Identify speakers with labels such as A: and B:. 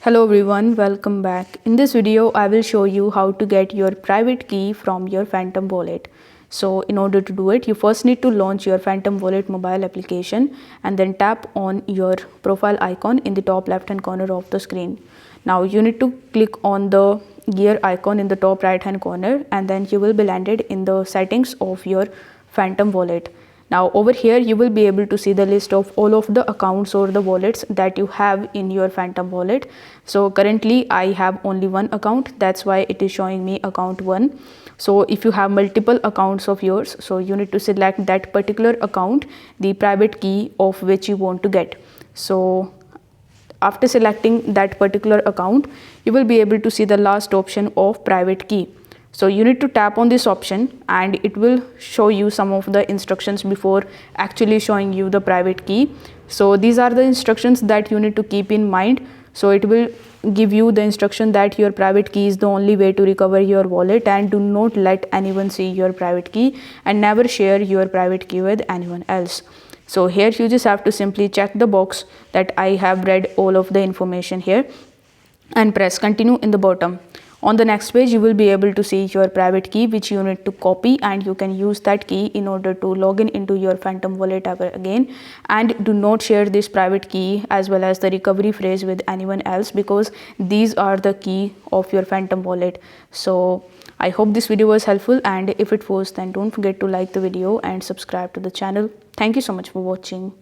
A: Hello everyone, welcome back. In this video, I will show you how to get your private key from your Phantom wallet. So in order to do it, you first need to launch your Phantom wallet mobile application and then tap on your profile icon in the top left hand corner of the screen. Now you need to click on the gear icon in the top right hand corner and then you will be landed in the settings of your Phantom wallet. Now over here you will be able to see the list of all of the accounts or the wallets that you have in your Phantom wallet. So currently I have only one account, that's why it is showing me account 1. So if you have multiple accounts of yours, so you need to select that particular account, the private key of which you want to get. So after selecting that particular account, you will be able to see the last option of private key. So you need to tap on this option and it will show you some of the instructions before actually showing you the private key. So these are the instructions that you need to keep in mind. So it will give you the instruction that your private key is the only way to recover your wallet, and do not let anyone see your private key and never share your private key with anyone else. So here you just have to simply check the box that I have read all of the information here and press continue in the bottom. On the next page, you will be able to see your private key, which you need to copy, and you can use that key in order to log in into your Phantom wallet ever again. And do not share this private key as well as the recovery phrase with anyone else, because these are the key of your Phantom wallet. So I hope this video was helpful, and if it was, then don't forget to like the video and subscribe to the channel. Thank you so much for watching.